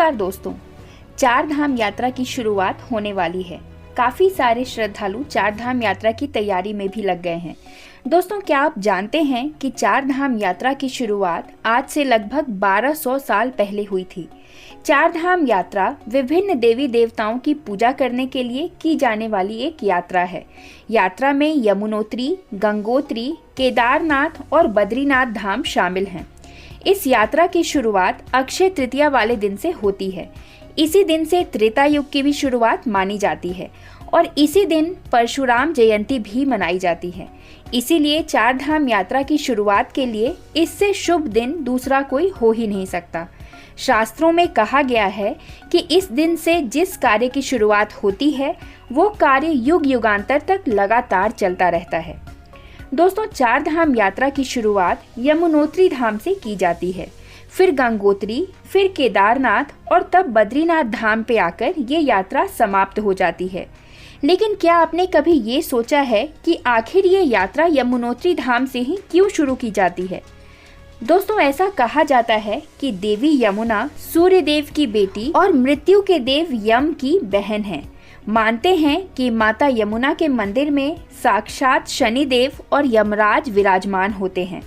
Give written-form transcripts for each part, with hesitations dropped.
नमस्कार दोस्तों, चार धाम यात्रा की शुरुआत होने वाली है। काफी सारे श्रद्धालु चार धाम यात्रा की तैयारी में भी लग गए हैं। दोस्तों, क्या आप जानते हैं कि चार धाम यात्रा की शुरुआत आज से लगभग 1200 साल पहले हुई थी। चार धाम यात्रा विभिन्न देवी देवताओं की पूजा करने के लिए की जाने वाली एक यात्रा है। यात्रा में यमुनोत्री, गंगोत्री, केदारनाथ और बद्रीनाथ धाम शामिल हैं। इस यात्रा की शुरुआत अक्षय तृतीया वाले दिन से होती है। इसी दिन से त्रेता युग की भी शुरुआत मानी जाती है और इसी दिन परशुराम जयंती भी मनाई जाती है। इसीलिए चार धाम यात्रा की शुरुआत के लिए इससे शुभ दिन दूसरा कोई हो ही नहीं सकता। शास्त्रों में कहा गया है कि इस दिन से जिस कार्य की शुरुआत होती है वो कार्य युग युगांतर तक लगातार चलता रहता है। दोस्तों, चार धाम यात्रा की शुरुआत यमुनोत्री धाम से की जाती है, फिर गंगोत्री, फिर केदारनाथ और तब बद्रीनाथ धाम पे आकर ये यात्रा समाप्त हो जाती है। लेकिन क्या आपने कभी ये सोचा है कि आखिर ये यात्रा यमुनोत्री धाम से ही क्यों शुरू की जाती है? दोस्तों, ऐसा कहा जाता है कि देवी यमुना सूर्य देव की बेटी और मृत्यु के देव यम की बहन है। मानते हैं कि माता यमुना के मंदिर में साक्षात शनिदेव और यमराज विराजमान होते हैं,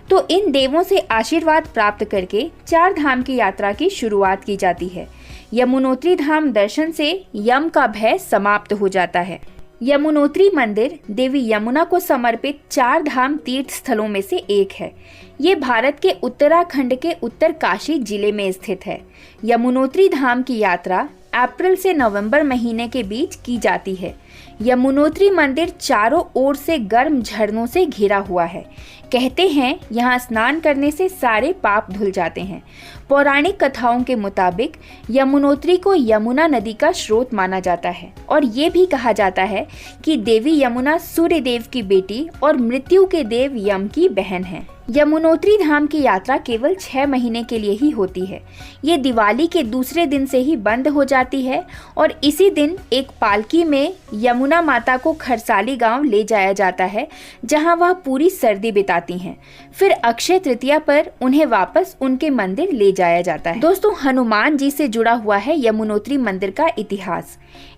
तो इन देवों से आशीर्वाद प्राप्त करके चार धाम की यात्रा की शुरुआत की जाती है। यमुनोत्री धाम दर्शन से यम का भय समाप्त हो जाता है। यमुनोत्री मंदिर देवी यमुना को समर्पित चार धाम तीर्थ स्थलों में से एक है। ये भारत के उत्तराखंड के उत्तरकाशी जिले में स्थित है। यमुनोत्री धाम की यात्रा अप्रैल से नवंबर महीने के बीच की जाती है। यमुनोत्री मंदिर चारों ओर से गर्म झरनों से घिरा हुआ है। कहते हैं यहाँ स्नान करने से सारे पाप धुल जाते हैं। पौराणिक कथाओं के मुताबिक यमुनोत्री को यमुना नदी का स्रोत माना जाता है और ये भी कहा जाता है कि देवी यमुना सूर्य देव की बेटी और मृत्यु के देव यम की बहन है। यमुनोत्री धाम की यात्रा केवल 6 महीने के लिए ही होती है। ये दिवाली के दूसरे दिन से ही बंद हो जाती है और इसी दिन एक पालकी में यमुना माता को खरसाली गांव ले जाया जाता है, जहां वह पूरी सर्दी बिताती हैं। फिर अक्षय तृतीया पर उन्हें वापस उनके मंदिर ले जाया जाता है। दोस्तों, हनुमान जी से जुड़ा हुआ है यमुनोत्री मंदिर का इतिहास।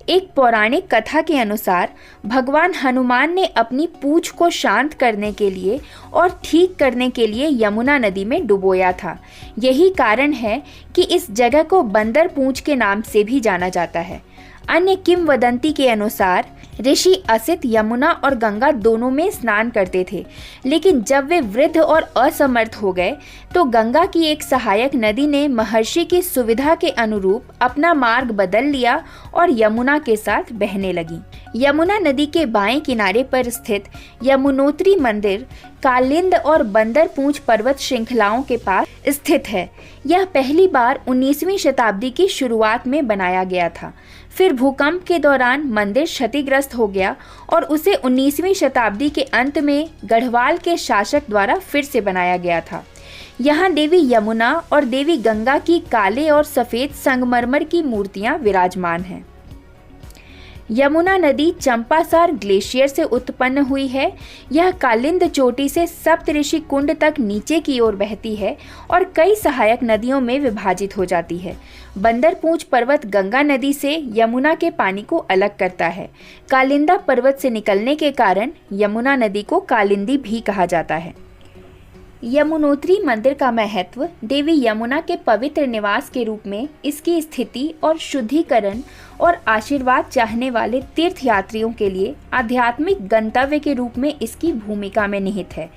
एक पौराणिक कथा के अनुसार भगवान हनुमान ने अपनी पूंछ को शांत करने के लिए और ठीक करने के लिए यमुना नदी में डुबोया था। यही कारण है कि इस जगह को बंदर पूंछ के नाम से भी जाना जाता है। अन्य किंवदंती के अनुसार ऋषि असित यमुना और गंगा दोनों में स्नान करते थे, लेकिन जब वे वृद्ध और असमर्थ हो गए तो गंगा की एक सहायक नदी ने महर्षि की सुविधा के अनुरूप अपना मार्ग बदल लिया और यमुना के साथ बहने लगी। यमुना नदी के बाएं किनारे पर स्थित यमुनोत्री मंदिर कालिंद और बंदर पूंछ पर्वत श्रृंखलाओं के पास स्थित है। यह पहली बार 19वीं शताब्दी की शुरुआत में बनाया गया था। फिर भूकंप के दौरान मंदिर क्षतिग्रस्त हो गया और उसे 19वीं शताब्दी के अंत में गढ़वाल के शासक द्वारा फिर से बनाया गया था। यहाँ देवी यमुना और देवी गंगा की काले और सफेद संगमरमर की मूर्तियां विराजमान हैं। यमुना नदी चंपासार ग्लेशियर से उत्पन्न हुई है। यह कालिंद चोटी से सप्तऋषि कुंड तक नीचे की ओर बहती है और कई सहायक नदियों में विभाजित हो जाती है। बंदरपूंछ पर्वत गंगा नदी से यमुना के पानी को अलग करता है। कालिंदा पर्वत से निकलने के कारण यमुना नदी को कालिंदी भी कहा जाता है। यमुनोत्री मंदिर का महत्व देवी यमुना के पवित्र निवास के रूप में इसकी स्थिति और शुद्धिकरण और आशीर्वाद चाहने वाले तीर्थयात्रियों के लिए आध्यात्मिक गंतव्य के रूप में इसकी भूमिका में निहित है।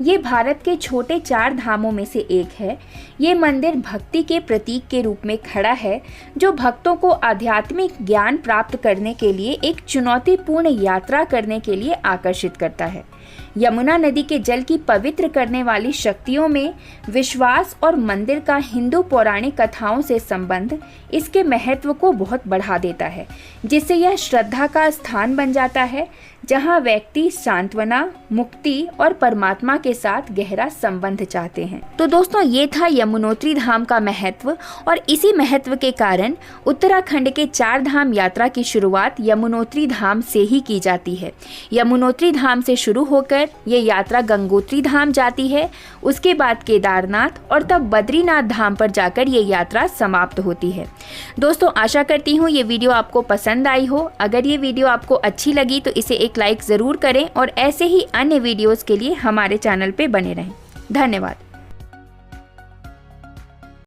ये भारत के छोटे चार धामों में से एक है। ये मंदिर भक्ति के प्रतीक के रूप में खड़ा है, जो भक्तों को आध्यात्मिक ज्ञान प्राप्त करने के लिए एक चुनौतीपूर्ण यात्रा करने के लिए आकर्षित करता है। यमुना नदी के जल की पवित्र करने वाली शक्तियों में विश्वास और मंदिर का हिंदू पौराणिक कथाओं से संबंध इसके महत्व को बहुत बढ़ा देता है, जिससे यह श्रद्धा का स्थान बन जाता है, जहां व्यक्ति सांत्वना, मुक्ति और परमात्मा के साथ गहरा संबंध चाहते हैं। तो दोस्तों, ये था यमुनोत्री धाम का महत्व और इसी महत्व के कारण उत्तराखंड के चार धाम यात्रा की शुरुआत यमुनोत्री धाम से ही की जाती है। यमुनोत्री धाम से शुरू होकर होकर ये यात्रा गंगोत्री धाम जाती है, उसके बाद केदारनाथ और तब बद्रीनाथ धाम पर जाकर ये यात्रा समाप्त होती है। दोस्तों आशा करती हूँ ये वीडियो आपको पसंद आई हो। अगर ये वीडियो आपको अच्छी लगी तो इसे एक लाइक ज़रूर करें और ऐसे ही अन्य वीडियोज़ के लिए हमारे चैनल पर बने रहें। धन्यवाद।